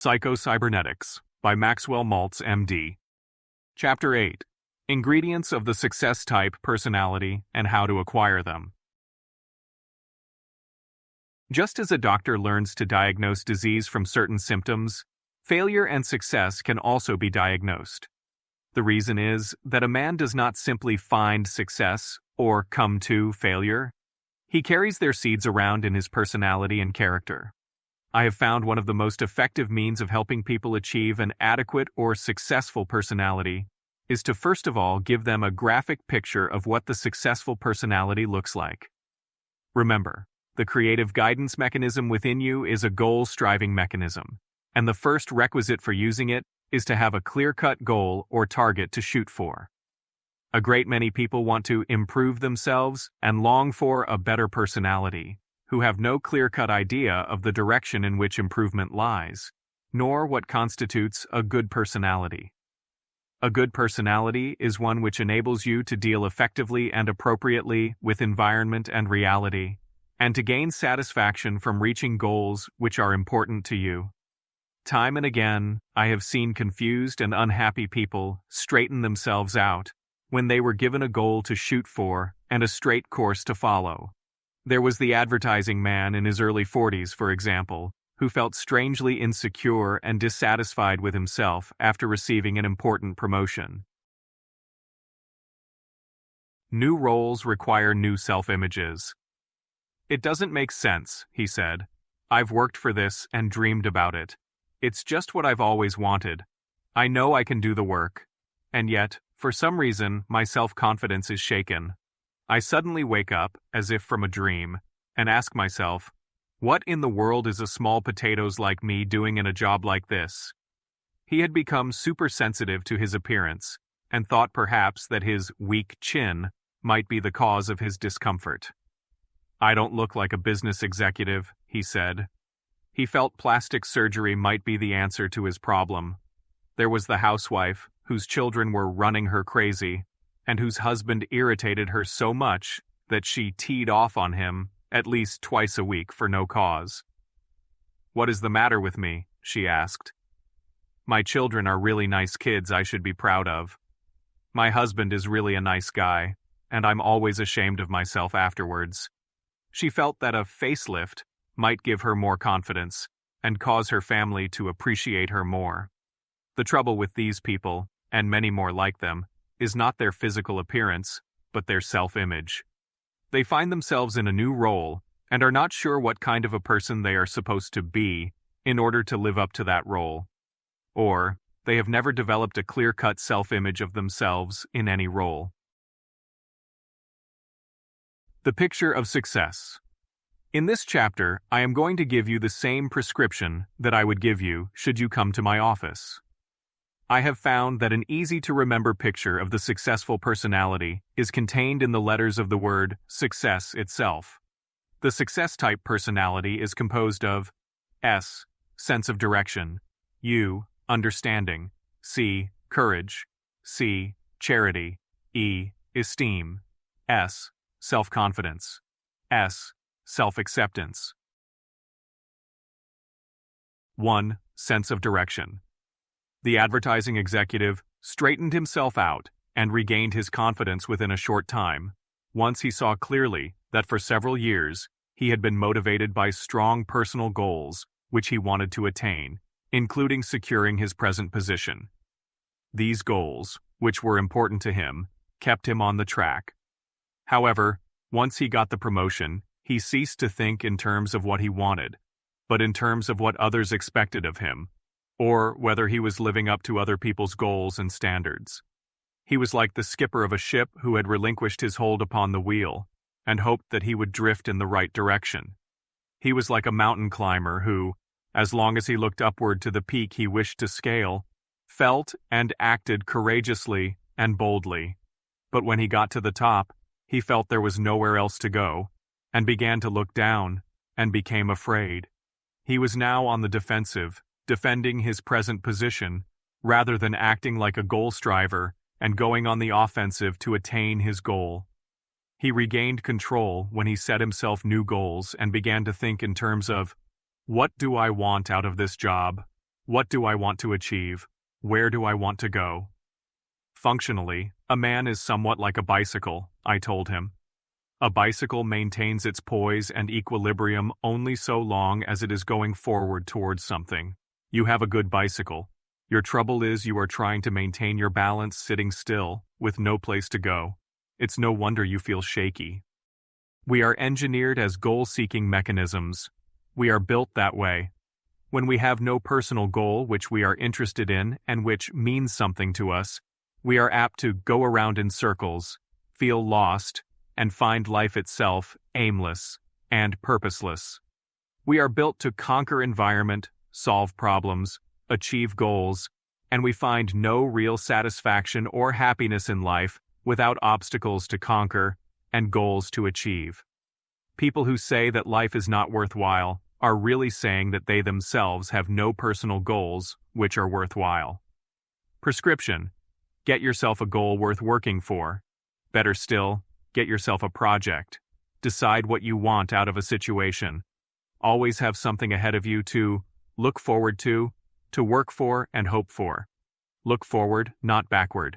Cybernetics by Maxwell Maltz, MD. Chapter 8. Ingredients of the Success Type Personality and How to Acquire Them. Just as a doctor learns to diagnose disease from certain symptoms, failure and success can also be diagnosed. The reason is that a man does not simply find success or come to failure. He carries their seeds around in his personality and character. I have found one of the most effective means of helping people achieve an adequate or successful personality is to first of all give them a graphic picture of what the successful personality looks like. Remember, the creative guidance mechanism within you is a goal-striving mechanism, and the first requisite for using it is to have a clear-cut goal or target to shoot for. A great many people want to improve themselves and long for a better personality, who have no clear-cut idea of the direction in which improvement lies, nor what constitutes a good personality. A good personality is one which enables you to deal effectively and appropriately with environment and reality, and to gain satisfaction from reaching goals which are important to you. Time and again, I have seen confused and unhappy people straighten themselves out when they were given a goal to shoot for and a straight course to follow. There was the advertising man in his early 40s, for example, who felt strangely insecure and dissatisfied with himself after receiving an important promotion. New roles require new self-images. "It doesn't make sense," he said. "I've worked for this and dreamed about it. It's just what I've always wanted. I know I can do the work. And yet, for some reason, my self-confidence is shaken. I suddenly wake up, as if from a dream, and ask myself, what in the world is a small potatoes like me doing in a job like this?" He had become super sensitive to his appearance, and thought perhaps that his weak chin might be the cause of his discomfort. "I don't look like a business executive," he said. He felt plastic surgery might be the answer to his problem. There was the housewife, whose children were running her crazy, and whose husband irritated her so much that she teed off on him at least twice a week for no cause. "What is the matter with me?" she asked. "My children are really nice kids I should be proud of. My husband is really a nice guy, and I'm always ashamed of myself afterwards." She felt that a facelift might give her more confidence and cause her family to appreciate her more. The trouble with these people, and many more like them, is not their physical appearance, but their self-image. They find themselves in a new role and are not sure what kind of a person they are supposed to be in order to live up to that role. Or, they have never developed a clear-cut self-image of themselves in any role. The picture of success. In this chapter, I am going to give you the same prescription that I would give you should you come to my office. I have found that an easy-to-remember picture of the successful personality is contained in the letters of the word success itself. The success-type personality is composed of S, sense of direction, U, understanding, C, courage, C, charity, E, esteem, S, self-confidence, S, self-acceptance. 1. Sense of direction. The advertising executive straightened himself out and regained his confidence within a short time, once he saw clearly that for several years he had been motivated by strong personal goals which he wanted to attain, including securing his present position. These goals, which were important to him, kept him on the track. However, once he got the promotion, he ceased to think in terms of what he wanted, but in terms of what others expected of him, or whether he was living up to other people's goals and standards. He was like the skipper of a ship who had relinquished his hold upon the wheel and hoped that he would drift in the right direction. He was like a mountain climber who, as long as he looked upward to the peak he wished to scale, felt and acted courageously and boldly. But when he got to the top, he felt there was nowhere else to go, and began to look down, and became afraid. He was now on the defensive, defending his present position, rather than acting like a goal striver and going on the offensive to attain his goal. He regained control when he set himself new goals and began to think in terms of, what do I want out of this job? What do I want to achieve? Where do I want to go? Functionally, a man is somewhat like a bicycle, I told him. A bicycle maintains its poise and equilibrium only so long as it is going forward towards something. You have a good bicycle. Your trouble is you are trying to maintain your balance sitting still, with no place to go. It's no wonder you feel shaky. We are engineered as goal-seeking mechanisms. We are built that way. When we have no personal goal which we are interested in and which means something to us, we are apt to go around in circles, feel lost, and find life itself aimless and purposeless. We are built to conquer environment, solve problems, achieve goals, and we find no real satisfaction or happiness in life without obstacles to conquer and goals to achieve. People who say that life is not worthwhile are really saying that they themselves have no personal goals which are worthwhile. Prescription: get yourself a goal worth working for. Better still, get yourself a project. Decide what you want out of a situation. Always have something ahead of you to look forward to work for and hope for. Look forward, not backward.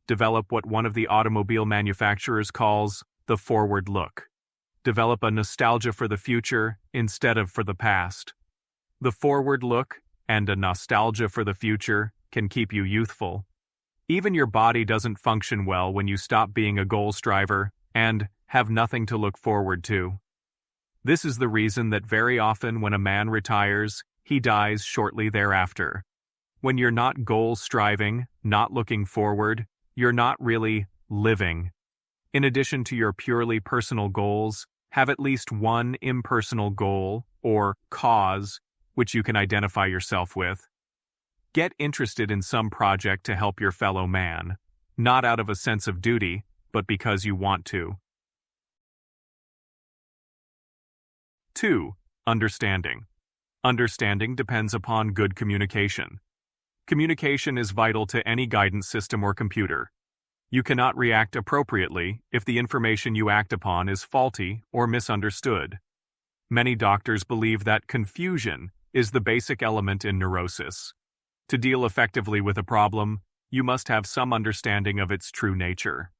Develop what one of the automobile manufacturers calls the forward look. Develop a nostalgia for the future instead of for the past. The forward look and a nostalgia for the future can keep you youthful. Even your body doesn't function well when you stop being a goal striver and have nothing to look forward to. This is the reason that very often when a man retires, he dies shortly thereafter. When you're not goal-striving, not looking forward, you're not really living. In addition to your purely personal goals, have at least one impersonal goal or cause which you can identify yourself with. Get interested in some project to help your fellow man, not out of a sense of duty, but because you want to. 2. Understanding. Understanding depends upon good communication. Communication is vital to any guidance system or computer. You cannot react appropriately if the information you act upon is faulty or misunderstood. Many doctors believe that confusion is the basic element in neurosis. To deal effectively with a problem, you must have some understanding of its true nature.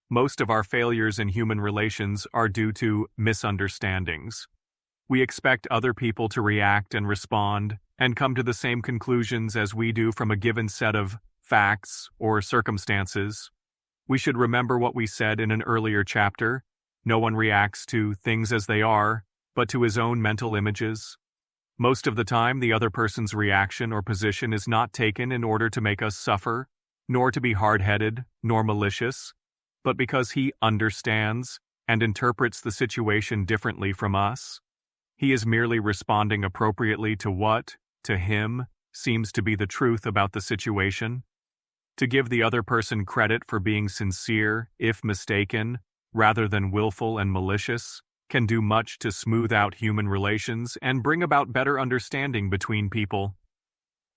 Most of our failures in human relations are due to misunderstandings. We expect other people to react and respond and come to the same conclusions as we do from a given set of facts or circumstances. We should remember what we said in an earlier chapter. No one reacts to things as they are, but to his own mental images. Most of the time, the other person's reaction or position is not taken in order to make us suffer, nor to be hard-headed, nor malicious, but because he understands and interprets the situation differently from us. He is merely responding appropriately to what, to him, seems to be the truth about the situation. To give the other person credit for being sincere, if mistaken, rather than willful and malicious, can do much to smooth out human relations and bring about better understanding between people.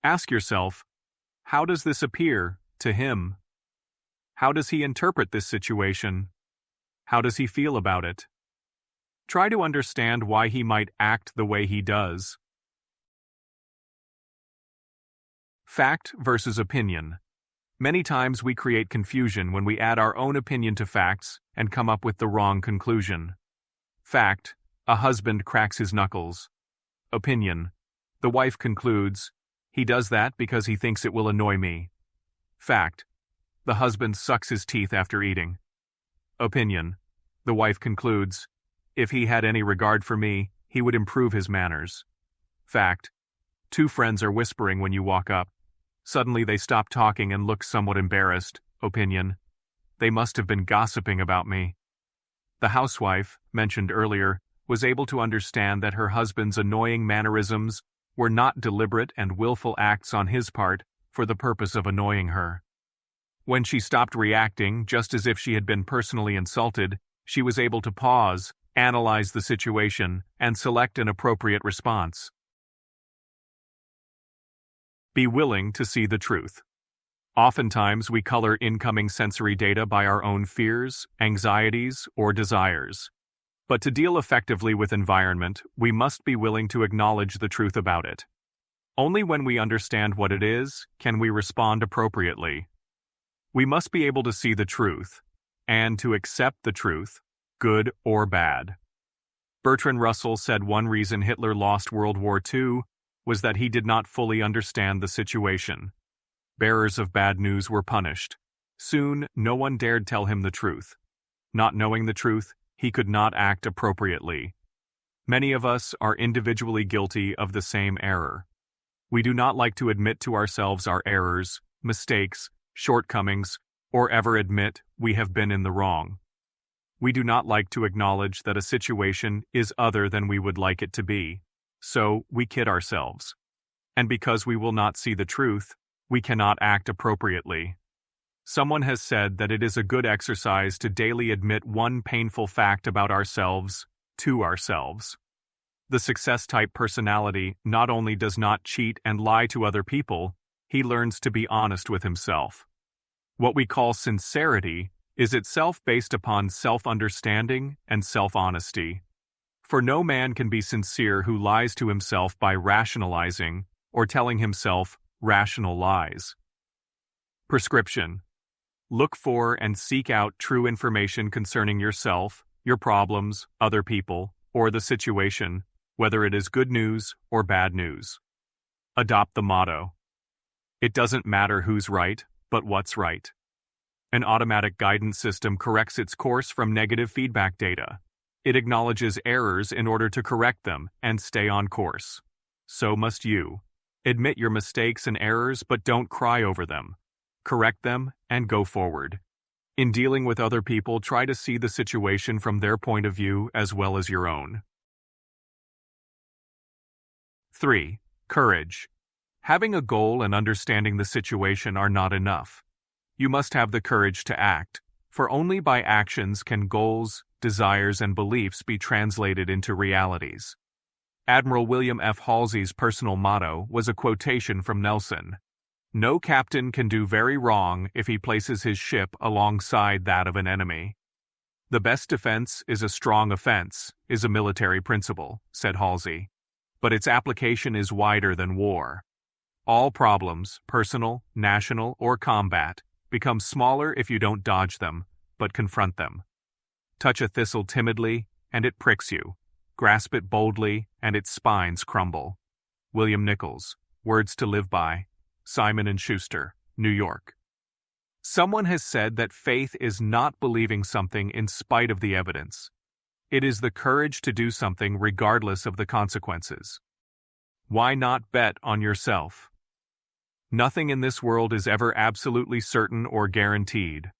Ask yourself, how does this appear to him? How does he interpret this situation? How does he feel about it? Try to understand why he might act the way he does. Fact versus opinion. Many times we create confusion when we add our own opinion to facts and come up with the wrong conclusion. Fact: a husband cracks his knuckles. Opinion: the wife concludes, he does that because he thinks it will annoy me. Fact: the husband sucks his teeth after eating. Opinion: the wife concludes, if he had any regard for me, he would improve his manners. Fact: two friends are whispering when you walk up. Suddenly they stop talking and look somewhat embarrassed. Opinion: they must have been gossiping about me. The housewife, mentioned earlier, was able to understand that her husband's annoying mannerisms were not deliberate and willful acts on his part for the purpose of annoying her. When she stopped reacting, just as if she had been personally insulted, she was able to pause, analyze the situation, and select an appropriate response. Be willing to see the truth. Oftentimes, we color incoming sensory data by our own fears, anxieties, or desires. But to deal effectively with environment, we must be willing to acknowledge the truth about it. Only when we understand what it is can we respond appropriately. We must be able to see the truth, and to accept the truth, good or bad. Bertrand Russell said one reason Hitler lost World War II was that he did not fully understand the situation. Bearers of bad news were punished. Soon, no one dared tell him the truth. Not knowing the truth, he could not act appropriately. Many of us are individually guilty of the same error. We do not like to admit to ourselves our errors, mistakes, shortcomings, or ever admit we have been in the wrong. We do not like to acknowledge that a situation is other than we would like it to be, so we kid ourselves. And because we will not see the truth, we cannot act appropriately. Someone has said that it is a good exercise to daily admit one painful fact about ourselves to ourselves. The success-type personality not only does not cheat and lie to other people, he learns to be honest with himself. What we call sincerity is itself based upon self-understanding and self-honesty. For no man can be sincere who lies to himself by rationalizing or telling himself rational lies. Prescription. Look for and seek out true information concerning yourself, your problems, other people, or the situation, whether it is good news or bad news. Adopt the motto. It doesn't matter who's right, but what's right. An automatic guidance system corrects its course from negative feedback data. It acknowledges errors in order to correct them and stay on course. So must you. Admit your mistakes and errors, but don't cry over them. Correct them and go forward. In dealing with other people, try to see the situation from their point of view as well as your own. 3. Courage. Having a goal and understanding the situation are not enough. You must have the courage to act, for only by actions can goals, desires, and beliefs be translated into realities. Admiral William F. Halsey's personal motto was a quotation from Nelson. No captain can do very wrong if he places his ship alongside that of an enemy. The best defense is a strong offense, is a military principle, said Halsey. But its application is wider than war. All problems, personal, national, or combat, become smaller if you don't dodge them, but confront them. Touch a thistle timidly, and it pricks you. Grasp it boldly, and its spines crumble. William Nichols, Words to Live By, Simon & Schuster, New York. Someone has said that faith is not believing something in spite of the evidence. It is the courage to do something regardless of the consequences. Why not bet on yourself? Nothing in this world is ever absolutely certain or guaranteed.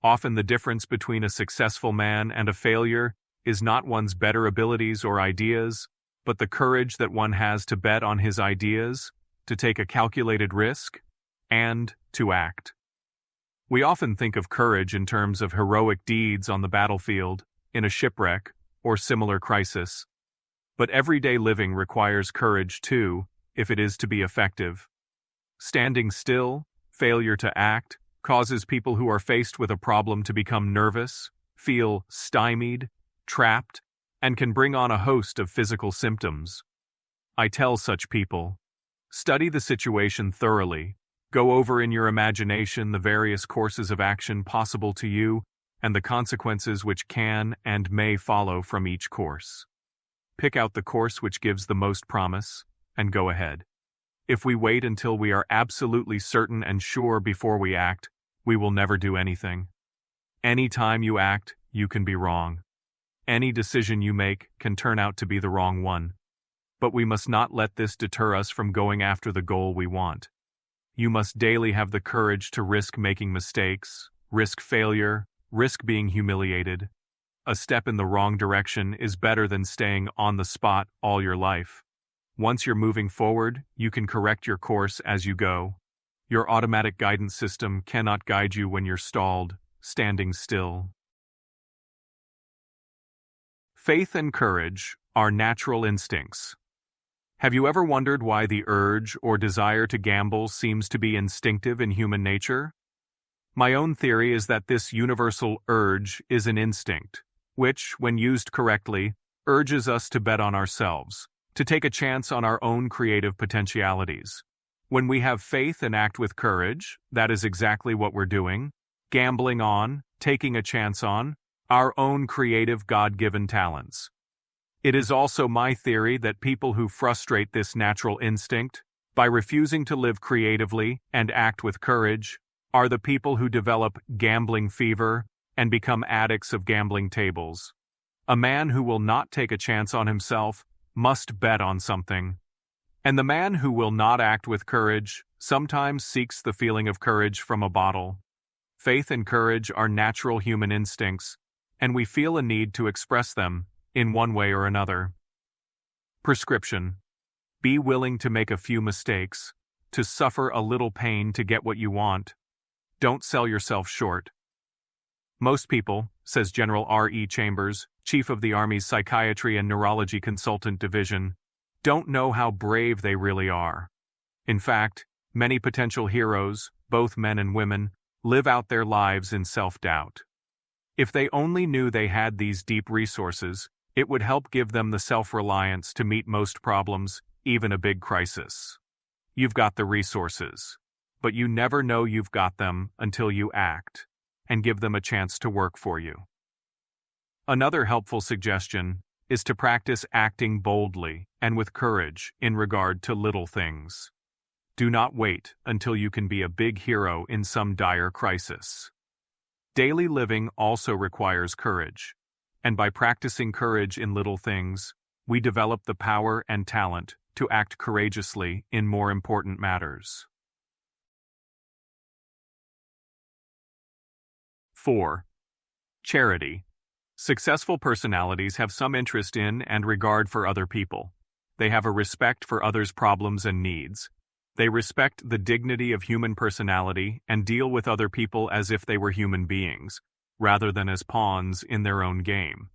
Often the difference between a successful man and a failure is not one's better abilities or ideas, but the courage that one has to bet on his ideas, to take a calculated risk, and to act. We often think of courage in terms of heroic deeds on the battlefield, in a shipwreck, or similar crisis. But everyday living requires courage too, if it is to be effective. Standing still, failure to act, causes people who are faced with a problem to become nervous, feel stymied, trapped, and can bring on a host of physical symptoms. I tell such people, study the situation thoroughly, go over in your imagination the various courses of action possible to you and the consequences which can and may follow from each course. Pick out the course which gives the most promise, and go ahead. If we wait until we are absolutely certain and sure before we act, we will never do anything. Any time you act, you can be wrong. Any decision you make can turn out to be the wrong one. But we must not let this deter us from going after the goal we want. You must daily have the courage to risk making mistakes, risk failure, risk being humiliated. A step in the wrong direction is better than staying on the spot all your life. Once you're moving forward, you can correct your course as you go. Your automatic guidance system cannot guide you when you're stalled, standing still. Faith and courage are natural instincts. Have you ever wondered why the urge or desire to gamble seems to be instinctive in human nature? My own theory is that this universal urge is an instinct, which, when used correctly, urges us to bet on ourselves, to take a chance on our own creative potentialities. When we have faith and act with courage, that is exactly what we're doing, gambling on, taking a chance on, our own creative God-given talents. It is also my theory that people who frustrate this natural instinct, by refusing to live creatively and act with courage, are the people who develop gambling fever and become addicts of gambling tables. A man who will not take a chance on himself must bet on something. And the man who will not act with courage sometimes seeks the feeling of courage from a bottle. Faith and courage are natural human instincts, and we feel a need to express them in one way or another. Prescription: be willing to make a few mistakes, to suffer a little pain to get what you want. Don't sell yourself short. Most people, says General R.E. Chambers, Chief of the Army's Psychiatry and Neurology Consultant Division, don't know how brave they really are. In fact, many potential heroes, both men and women, live out their lives in self-doubt. If they only knew they had these deep resources, it would help give them the self-reliance to meet most problems, even a big crisis. You've got the resources, but you never know you've got them until you act and give them a chance to work for you. Another helpful suggestion is to practice acting boldly and with courage in regard to little things. Do not wait until you can be a big hero in some dire crisis. Daily living also requires courage, and by practicing courage in little things, we develop the power and talent to act courageously in more important matters. 4. Charity. Successful personalities have some interest in and regard for other people. They have a respect for others' problems and needs. They respect the dignity of human personality and deal with other people as if they were human beings, rather than as pawns in their own game.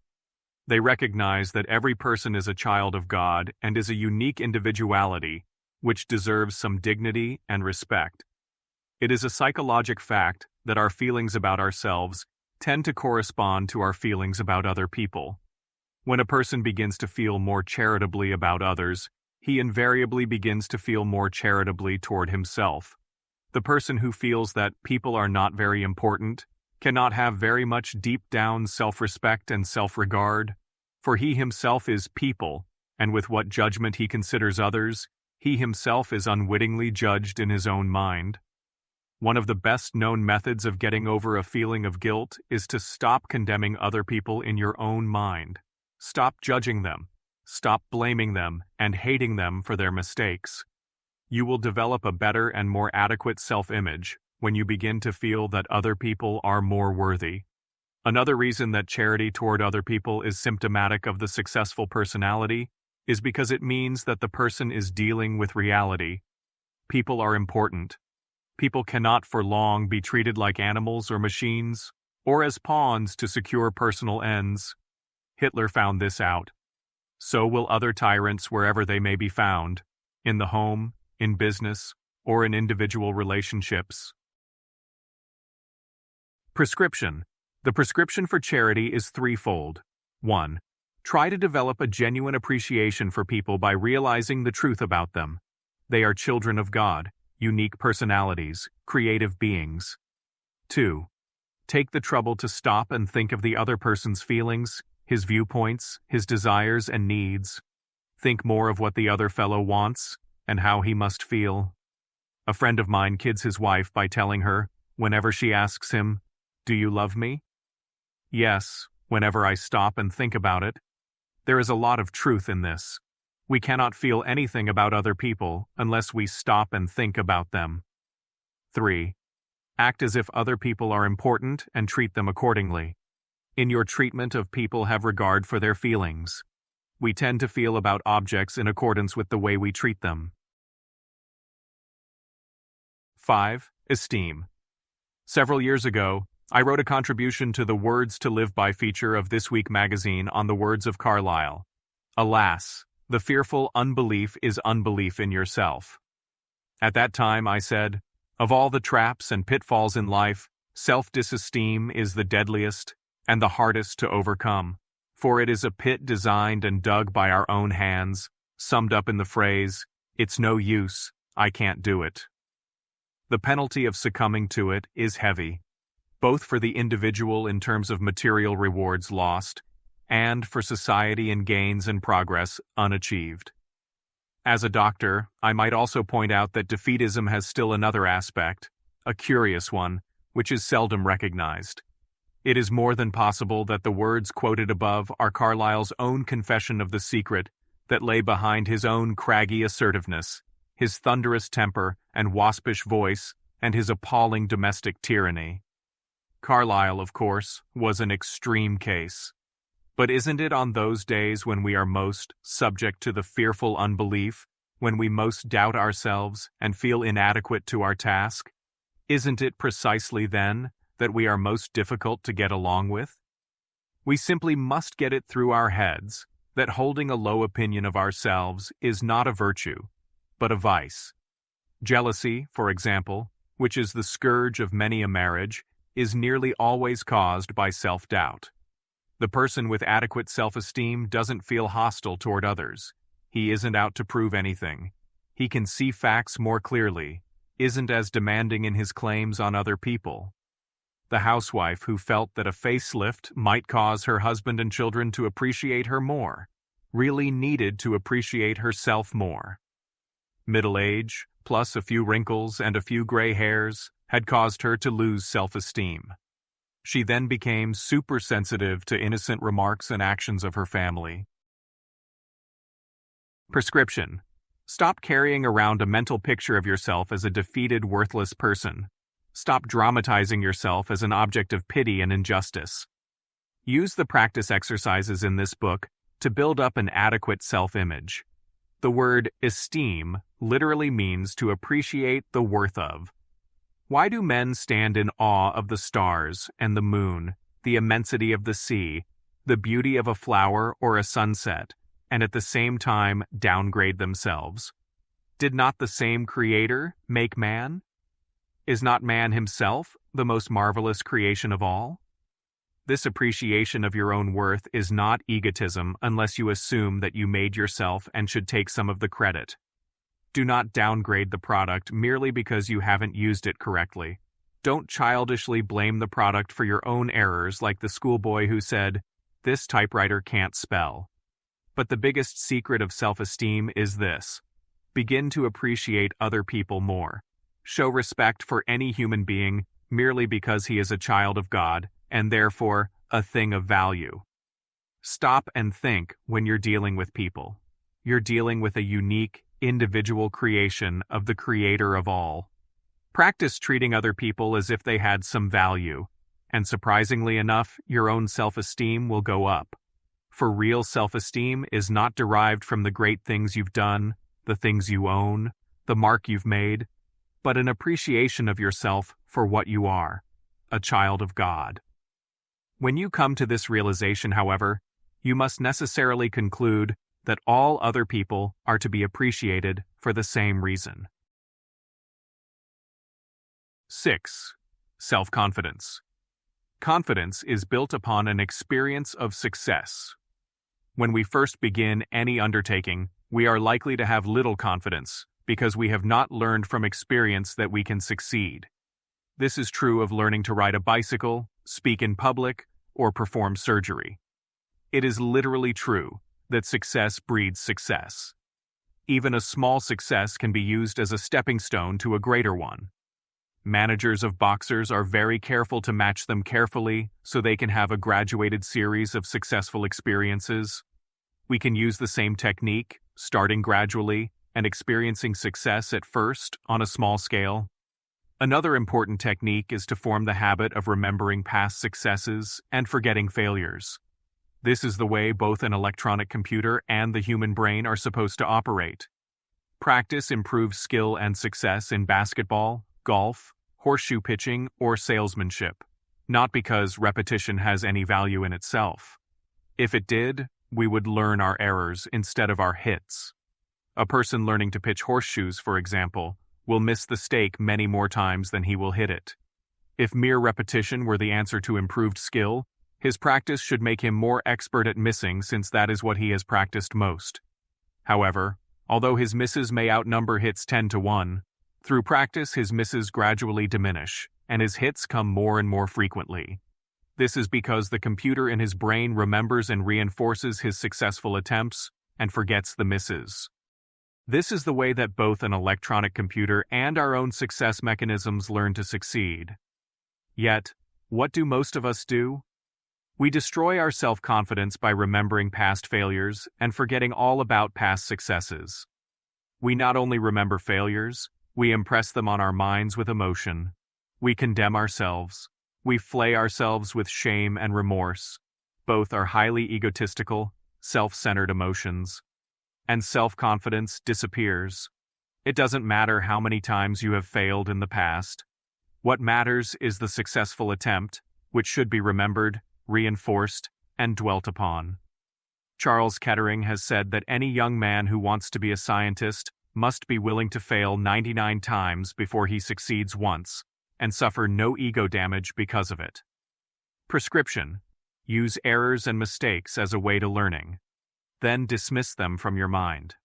They recognize that every person is a child of God and is a unique individuality, which deserves some dignity and respect. It is a psychologic fact that our feelings about ourselves tend to correspond to our feelings about other people. When a person begins to feel more charitably about others, he invariably begins to feel more charitably toward himself. The person who feels that people are not very important cannot have very much deep-down self-respect and self-regard, for he himself is people, and with what judgment he considers others, he himself is unwittingly judged in his own mind. One of the best-known methods of getting over a feeling of guilt is to stop condemning other people in your own mind. Stop judging them. Stop blaming them and hating them for their mistakes. You will develop a better and more adequate self-image when you begin to feel that other people are more worthy. Another reason that charity toward other people is symptomatic of the successful personality is because it means that the person is dealing with reality. People are important. People cannot for long be treated like animals or machines, or as pawns to secure personal ends. Hitler found this out. So will other tyrants wherever they may be found, in the home, in business, or in individual relationships. Prescription. The prescription for charity is threefold. 1. Try to develop a genuine appreciation for people by realizing the truth about them. They are children of God, unique personalities, creative beings. 2. Take the trouble to stop and think of the other person's feelings, his viewpoints, his desires and needs. Think more of what the other fellow wants and how he must feel. A friend of mine kids his wife by telling her, whenever she asks him, "Do you love me?" "Yes, whenever I stop and think about it." There is a lot of truth in this. We cannot feel anything about other people unless we stop and think about them. 3. Act as if other people are important and treat them accordingly. In your treatment of people, have regard for their feelings. We tend to feel about objects in accordance with the way we treat them. 5. Esteem. Several years ago, I wrote a contribution to the Words to Live By feature of This Week magazine on the words of Carlyle. Alas, the fearful unbelief is unbelief in yourself. At that time I said, of all the traps and pitfalls in life, self-disesteem is the deadliest and the hardest to overcome, for it is a pit designed and dug by our own hands, summed up in the phrase, "It's no use, I can't do it." The penalty of succumbing to it is heavy, both for the individual in terms of material rewards lost, and for society in gains and progress unachieved. As a doctor, I might also point out that defeatism has still another aspect, a curious one, which is seldom recognized. It is more than possible that the words quoted above are Carlyle's own confession of the secret that lay behind his own craggy assertiveness, his thunderous temper and waspish voice, and his appalling domestic tyranny. Carlyle, of course, was an extreme case. But isn't it on those days when we are most subject to the fearful unbelief, when we most doubt ourselves and feel inadequate to our task? Isn't it precisely then that we are most difficult to get along with? We simply must get it through our heads that holding a low opinion of ourselves is not a virtue, but a vice. Jealousy, for example, which is the scourge of many a marriage, is nearly always caused by self-doubt. The person with adequate self-esteem doesn't feel hostile toward others. He isn't out to prove anything. He can see facts more clearly, isn't as demanding in his claims on other people. The housewife who felt that a facelift might cause her husband and children to appreciate her more, really needed to appreciate herself more. Middle age, plus a few wrinkles and a few gray hairs, had caused her to lose self-esteem. She then became super-sensitive to innocent remarks and actions of her family. Prescription: stop carrying around a mental picture of yourself as a defeated, worthless person. Stop dramatizing yourself as an object of pity and injustice. Use the practice exercises in this book to build up an adequate self-image. The word esteem literally means to appreciate the worth of. Why do men stand in awe of the stars and the moon, the immensity of the sea, the beauty of a flower or a sunset, and at the same time downgrade themselves? Did not the same Creator make man? Is not man himself the most marvelous creation of all? This appreciation of your own worth is not egotism unless you assume that you made yourself and should take some of the credit. Do not downgrade the product merely because you haven't used it correctly. Don't childishly blame the product for your own errors like the schoolboy who said, "This typewriter can't spell." But the biggest secret of self-esteem is this: begin to appreciate other people more. Show respect for any human being merely because he is a child of God and therefore a thing of value. Stop and think when you're dealing with people. You're dealing with a unique, individual creation of the Creator of all. Practice treating other people as if they had some value, and surprisingly enough, your own self-esteem will go up. For real self-esteem is not derived from the great things you've done, the things you own, the mark you've made, but an appreciation of yourself for what you are, a child of God. When you come to this realization, however, you must necessarily conclude that all other people are to be appreciated for the same reason. 6. Self-confidence. Confidence is built upon an experience of success. When we first begin any undertaking, we are likely to have little confidence because we have not learned from experience that we can succeed. This is true of learning to ride a bicycle, speak in public, or perform surgery. It is literally true that success breeds success. Even a small success can be used as a stepping stone to a greater one. Managers of boxers are very careful to match them carefully so they can have a graduated series of successful experiences. We can use the same technique, starting gradually and experiencing success at first on a small scale. Another important technique is to form the habit of remembering past successes and forgetting failures. This is the way both an electronic computer and the human brain are supposed to operate. Practice improves skill and success in basketball, golf, horseshoe pitching, or salesmanship, not because repetition has any value in itself. If it did, we would learn our errors instead of our hits. A person learning to pitch horseshoes, for example, will miss the stake many more times than he will hit it. If mere repetition were the answer to improved skill, his practice should make him more expert at missing since that is what he has practiced most. However, although his misses may outnumber hits 10-1, through practice his misses gradually diminish, and his hits come more and more frequently. This is because the computer in his brain remembers and reinforces his successful attempts and forgets the misses. This is the way that both an electronic computer and our own success mechanisms learn to succeed. Yet, what do most of us do? We destroy our self-confidence by remembering past failures and forgetting all about past successes. We not only remember failures, we impress them on our minds with emotion. We condemn ourselves. We flay ourselves with shame and remorse. Both are highly egotistical, self-centered emotions. And self-confidence disappears. It doesn't matter how many times you have failed in the past. What matters is the successful attempt, which should be remembered, reinforced, and dwelt upon. Charles Kettering has said that any young man who wants to be a scientist must be willing to fail 99 times before he succeeds once, and suffer no ego damage because of it. Prescription: use errors and mistakes as a way to learning. Then dismiss them from your mind.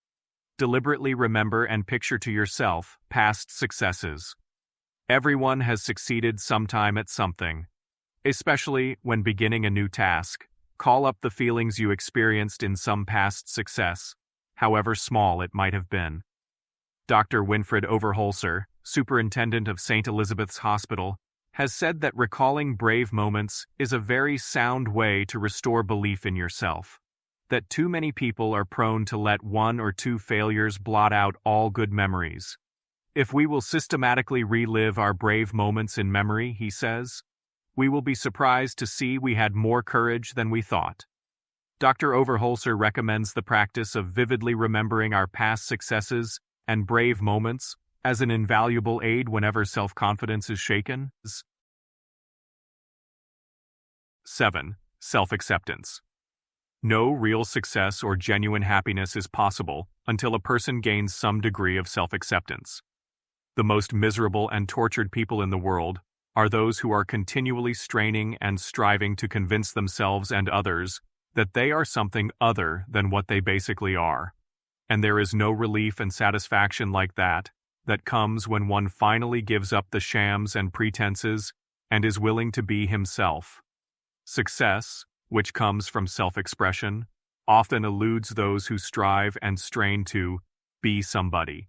Deliberately remember and picture to yourself past successes. Everyone has succeeded sometime at something. Especially when beginning a new task, call up the feelings you experienced in some past success, however small it might have been. Dr. Winfried Overholser, superintendent of St. Elizabeth's Hospital, has said that recalling brave moments is a very sound way to restore belief in yourself. That too many people are prone to let 1 or 2 failures blot out all good memories. If we will systematically relive our brave moments in memory, he says, we will be surprised to see we had more courage than we thought. Dr. Overholser recommends the practice of vividly remembering our past successes and brave moments as an invaluable aid whenever self-confidence is shaken. 7. Self-acceptance. No real success or genuine happiness is possible until a person gains some degree of self-acceptance. The most miserable and tortured people in the world are those who are continually straining and striving to convince themselves and others that they are something other than what they basically are. And there is no relief and satisfaction like that comes when one finally gives up the shams and pretenses and is willing to be himself. Success, which comes from self-expression, often eludes those who strive and strain to be somebody,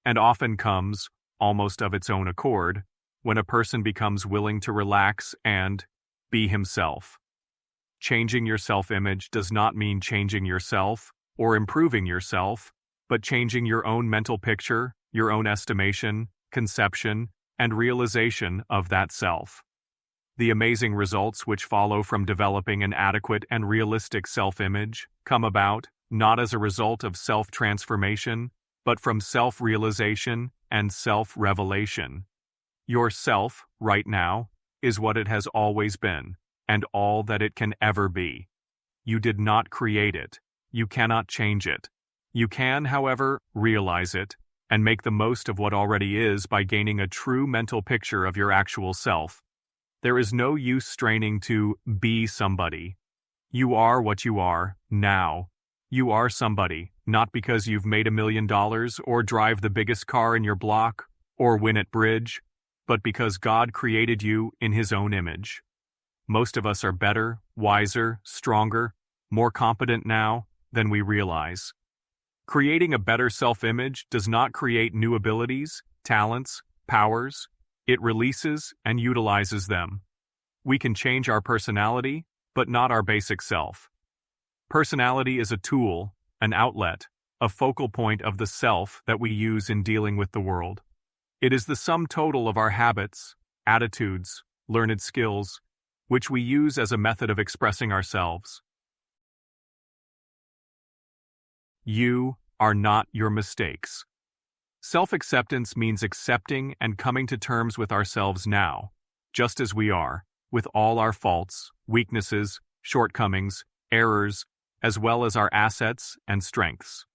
and often comes, almost of its own accord, when a person becomes willing to relax and be himself. Changing your self-image does not mean changing yourself or improving yourself, but changing your own mental picture, your own estimation, conception, and realization of that self. The amazing results which follow from developing an adequate and realistic self-image come about not as a result of self-transformation, but from self-realization and self-revelation. Your self, right now, is what it has always been, and all that it can ever be. You did not create it. You cannot change it. You can, however, realize it, and make the most of what already is by gaining a true mental picture of your actual self. There is no use straining to be somebody. You are what you are, now. You are somebody, not because you've made $1 million or drive the biggest car in your block or win at bridge, but because God created you in His own image. Most of us are better, wiser, stronger, more competent now than we realize. Creating a better self-image does not create new abilities, talents, powers. It releases and utilizes them. We can change our personality, but not our basic self. Personality is a tool, an outlet, a focal point of the self that we use in dealing with the world. It is the sum total of our habits, attitudes, learned skills, which we use as a method of expressing ourselves. You are not your mistakes. Self-acceptance means accepting and coming to terms with ourselves now, just as we are, with all our faults, weaknesses, shortcomings, errors, as well as our assets and strengths.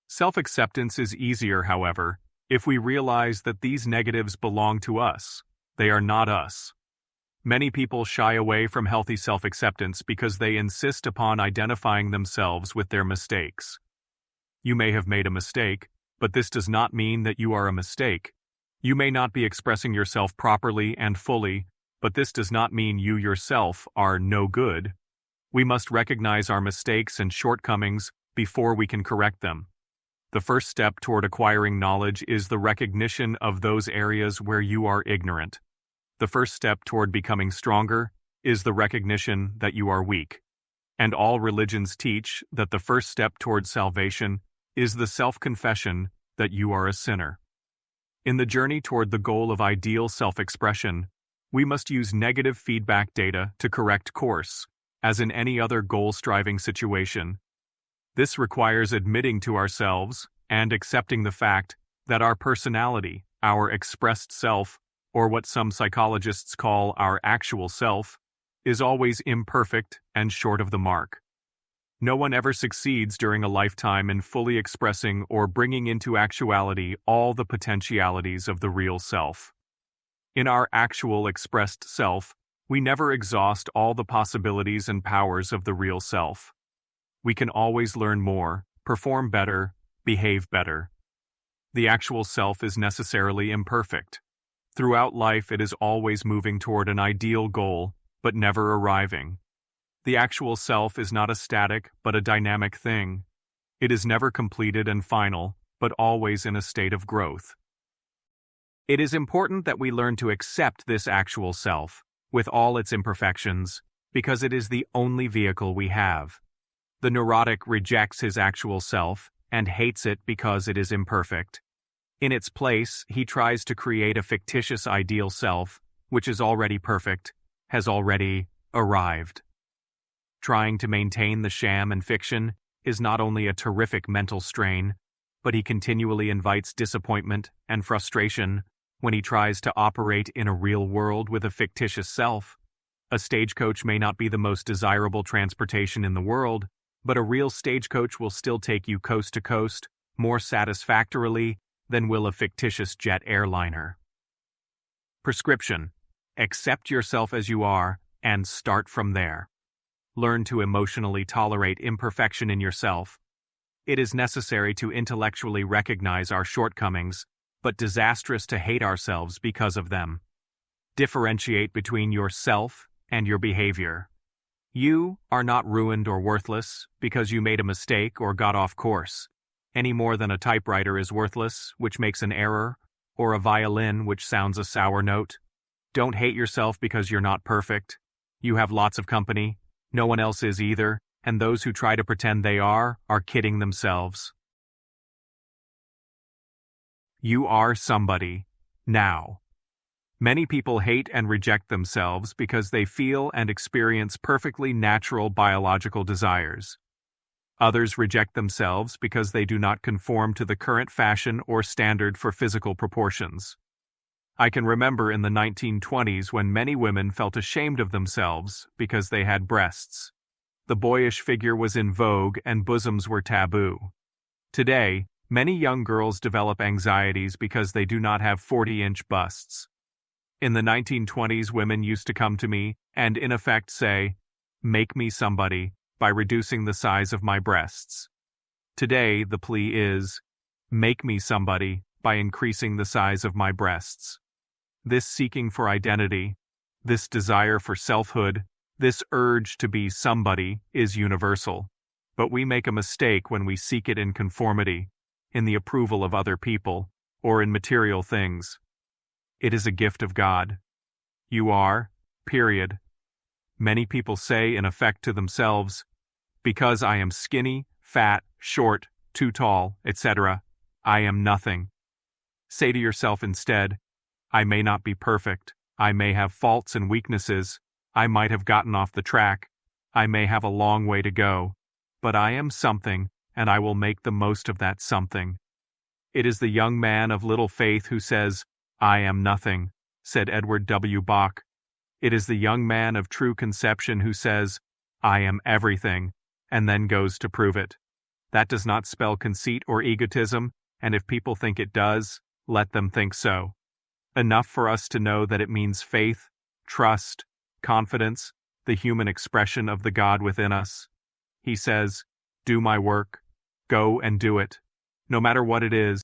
Self-acceptance is easier, however, if we realize that these negatives belong to us. They are not us. Many people shy away from healthy self-acceptance because they insist upon identifying themselves with their mistakes. You may have made a mistake, but this does not mean that you are a mistake. You may not be expressing yourself properly and fully, but this does not mean you yourself are no good. We must recognize our mistakes and shortcomings before we can correct them. The first step toward acquiring knowledge is the recognition of those areas where you are ignorant. The first step toward becoming stronger is the recognition that you are weak. And all religions teach that the first step toward salvation is the self-confession that you are a sinner. In the journey toward the goal of ideal self-expression, we must use negative feedback data to correct course, as in any other goal-striving situation. This requires admitting to ourselves and accepting the fact that our personality, our expressed self, or what some psychologists call our actual self, is always imperfect and short of the mark. No one ever succeeds during a lifetime in fully expressing or bringing into actuality all the potentialities of the real self. In our actual expressed self, we never exhaust all the possibilities and powers of the real self. We can always learn more, perform better, behave better. The actual self is necessarily imperfect. Throughout life, it is always moving toward an ideal goal, but never arriving. The actual self is not a static, but a dynamic thing. It is never completed and final, but always in a state of growth. It is important that we learn to accept this actual self, with all its imperfections, because it is the only vehicle we have. The neurotic rejects his actual self and hates it because it is imperfect. In its place, he tries to create a fictitious ideal self, which is already perfect, has already arrived. Trying to maintain the sham and fiction is not only a terrific mental strain, but he continually invites disappointment and frustration when he tries to operate in a real world with a fictitious self. A stagecoach may not be the most desirable transportation in the world, but a real stagecoach will still take you coast to coast more satisfactorily than will a fictitious jet airliner. Prescription: accept yourself as you are and start from there. Learn to emotionally tolerate imperfection in yourself. It is necessary to intellectually recognize our shortcomings, but disastrous to hate ourselves because of them. Differentiate between yourself and your behavior. You are not ruined or worthless because you made a mistake or got off course, any more than a typewriter is worthless, which makes an error, or a violin which sounds a sour note. Don't hate yourself because you're not perfect. You have lots of company. No one else is either, and those who try to pretend they are kidding themselves. You are somebody, now. Many people hate and reject themselves because they feel and experience perfectly natural biological desires. Others reject themselves because they do not conform to the current fashion or standard for physical proportions. I can remember in the 1920s when many women felt ashamed of themselves because they had breasts. The boyish figure was in vogue and bosoms were taboo. Today, many young girls develop anxieties because they do not have 40-inch busts. In the 1920s, women used to come to me and in effect say, "Make me somebody," by reducing the size of my breasts. Today, the plea is, "Make me somebody," by increasing the size of my breasts. This seeking for identity, this desire for selfhood, this urge to be somebody is universal. But we make a mistake when we seek it in conformity, in the approval of other people, or in material things. It is a gift of God. You are, period. Many people say in effect to themselves, "Because I am skinny, fat, short, too tall, etc., I am nothing." Say to yourself instead, "I may not be perfect, I may have faults and weaknesses, I might have gotten off the track, I may have a long way to go, but I am something, and I will make the most of that something." It is the young man of little faith who says, "I am nothing," said Edward W. Bach. It is the young man of true conception who says, "I am everything," and then goes to prove it. That does not spell conceit or egotism, and if people think it does, let them think so. Enough for us to know that it means faith, trust, confidence, the human expression of the God within us. He says, "Do my work, go and do it." No matter what it is,